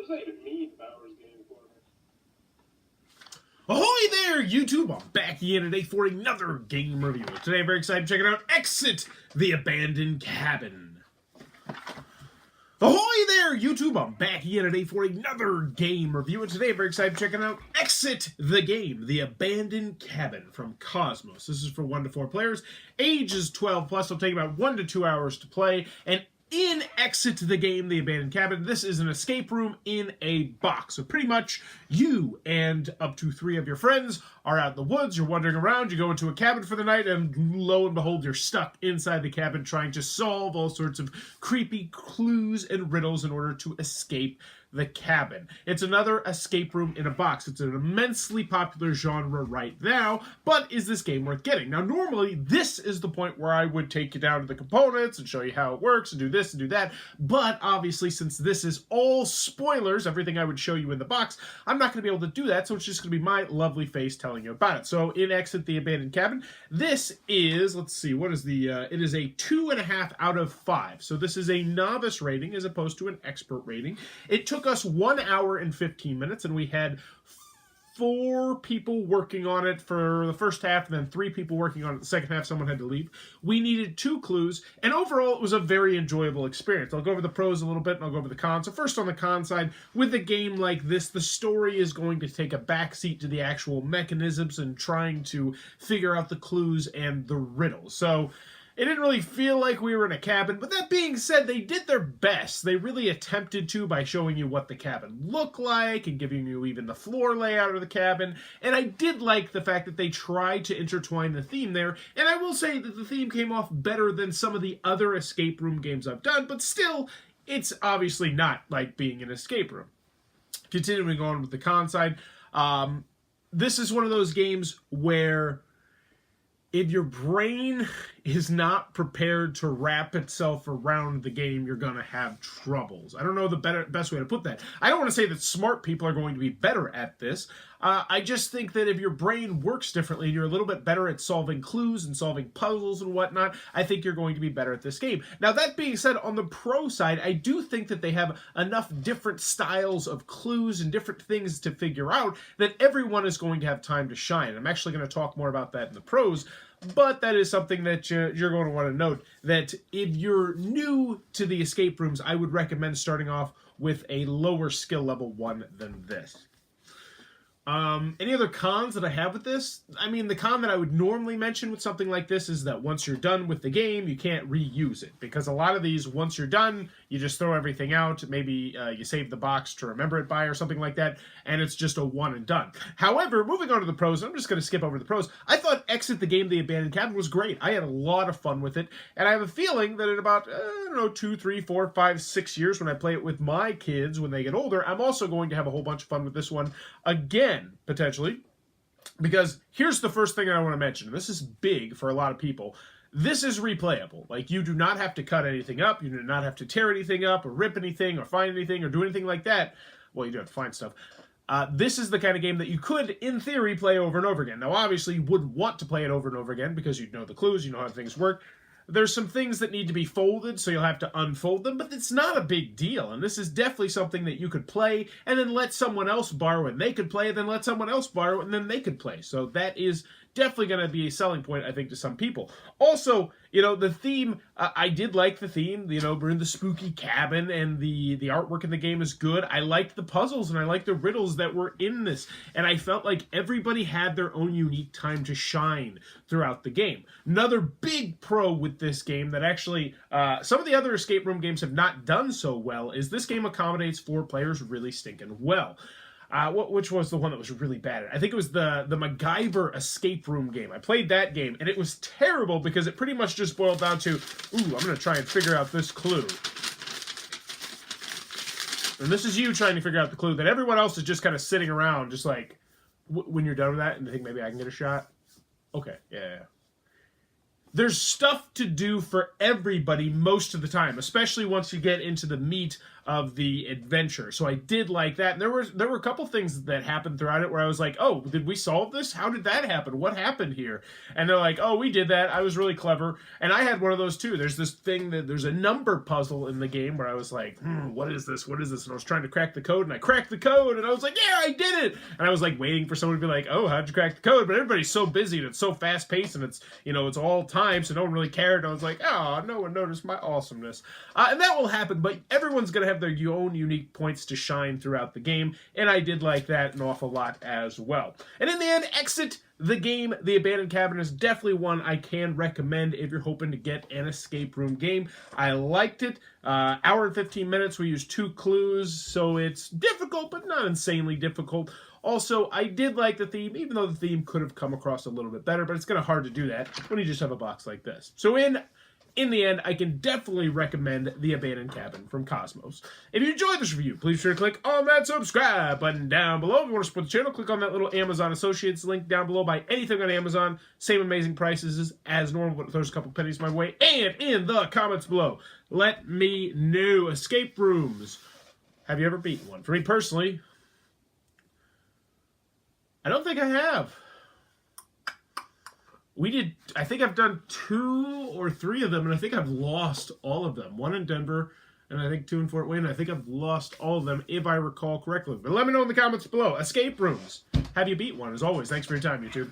does that even mean, Bowers getting the quarterback? Ahoy there, YouTube! I'm back again today for another game review. Today I'm very excited to check it out. Exit the Abandoned Cabin. Ahoy there, YouTube! I'm back again today for another game review. And today I'm very excited to check it out. Exit the game, the Abandoned Cabin from Cosmos. This is for 1 to 4 players. Age is 12 plus. It'll take about 1 to 2 hours to play. And in Exit the Game, The Abandoned Cabin, this is an escape room in a box. So pretty much you and up to 3 of your friends are out in the woods, you're wandering around, you go into a cabin for the night, and lo and behold, you're stuck inside the cabin trying to solve all sorts of creepy clues and riddles in order to escape the cabin. It's another escape room in a box. It's an immensely popular genre right now, but is this game worth getting? Now, normally, this is the point where I would take you down to the components and show you how it works and do this and do that, but obviously, since this is all spoilers, everything I would show you in the box, I'm not going to be able to do that, so it's just going to be my lovely face telling you about it. So, in Exit the Abandoned Cabin, this is, let's see, what is the, it is a 2.5 out of 5. So this is a novice rating as opposed to an expert rating. It took us 1 hour and 15 minutes, and we had 4 people working on it for the first half, and then 3 people working on it the second half. Someone had to leave. We needed 2 clues, and overall it was a very enjoyable experience. I'll go over the pros a little bit, and I'll go over the cons. So first, on the con side, with a game like this, the story is going to take a backseat to the actual mechanisms and trying to figure out the clues and the riddles. So it didn't really feel like we were in a cabin, but that being said, they did their best. They really attempted to by showing you what the cabin looked like and giving you even the floor layout of the cabin. And I did like the fact that they tried to intertwine the theme there. And I will say that the theme came off better than some of the other escape room games I've done, but still, it's obviously not like being an escape room. Continuing on with the con side, this is one of those games where if your brain is not prepared to wrap itself around the game, you're going to have troubles. I don't know the best way to put that. I don't want to say that smart people are going to be better at this. I just think that if your brain works differently and you're a little bit better at solving clues and solving puzzles and whatnot, I think you're going to be better at this game. Now, that being said, on the pro side, I do think that they have enough different styles of clues and different things to figure out that everyone is going to have time to shine. I'm actually going to talk more about that in the pros, but that is something that you're going to want to note, that if you're new to the escape rooms, I would recommend starting off with a lower skill level one than this. Any other cons that I have with this? I mean, the con that I would normally mention with something like this is that once you're done with the game, you can't reuse it. Because a lot of these, once you're done, you just throw everything out. Maybe you save the box to remember it by or something like that, and it's just a one and done. However, moving on to the pros, I'm just going to skip over the pros. I thought Exit the Game, The Abandoned Cabin was great. I had a lot of fun with it, and I have a feeling that in about, 2, 3, 4, 5, 6 years when I play it with my kids when they get older, I'm also going to have a whole bunch of fun with this one again, potentially, because here's the first thing I want to mention. This is big for a lot of people. This is replayable. Like, you do not have to cut anything up. You do not have to tear anything up or rip anything or find anything or do anything like that. Well, you do have to find stuff. This is the kind of game that you could, in theory, play over and over again. Now, obviously, you would want to play it over and over again because you know the clues, you know how things work. There's some things that need to be folded, so you'll have to unfold them, but it's not a big deal, and this is definitely something that you could play, and then let someone else borrow, and they could play, and then let someone else borrow, and then they could play. So that is definitely going to be a selling point, I think, to some people. Also, the theme, I did like the theme. We're in the spooky cabin, and the artwork in the game is good. I liked the puzzles, and I liked the riddles that were in this, and I felt like everybody had their own unique time to shine throughout the game. Another big pro with this game that actually some of the other escape room games have not done so well is this game accommodates 4 players really stinking well. Which was the one that was really bad? I think it was the MacGyver escape room game. I played that game, and it was terrible because it pretty much just boiled down to, I'm going to try and figure out this clue. And this is you trying to figure out the clue that everyone else is just kind of sitting around, just like, when you're done with that, and they think maybe I can get a shot. Okay, yeah. there's stuff to do for everybody most of the time, especially once you get into the meat of the adventure. So I did like that. And there were a couple things that happened throughout it where I was like, oh, did we solve this? How did that happen? What happened here? And they're like, oh, we did that. I was really clever. And I had one of those too. There's this thing that there's a number puzzle in the game where I was like, what is this? What is this? And I was trying to crack the code, and I cracked the code, and I was like, yeah, I did it. And I was like waiting for someone to be like, oh, how'd you crack the code? But everybody's so busy and it's so fast paced, and it's, you know, it's all time, so no one really cared. And I was like, oh, no one noticed my awesomeness. And that will happen, but everyone's going to have their own unique points to shine throughout the game, and I did like that an awful lot as well. And in the end, Exit the Game, The Abandoned Cabin is definitely one I can recommend if you're hoping to get an escape room game. I liked it. Hour and 15 minutes. We used 2 clues, so it's difficult, but not insanely difficult. Also, I did like the theme, even though the theme could have come across a little bit better, but it's kind of hard to do that when you just have a box like this. So in the end, I can definitely recommend The Abandoned Cabin from Cosmos. If you enjoyed this review, please be sure to click on that subscribe button down below. If you want to support the channel, click on that little Amazon Associates link down below. Buy anything on Amazon. Same amazing prices as normal, but throws a couple pennies my way. And in the comments below, let me know. Escape rooms. Have you ever beaten one? For me personally, I don't think I have. I think I've done 2 or 3 of them, and I think I've lost all of them. 1 in Denver, and I think 2 in Fort Wayne. I think I've lost all of them, if I recall correctly. But let me know in the comments below. Escape rooms. Have you beat one? As always, thanks for your time, YouTube.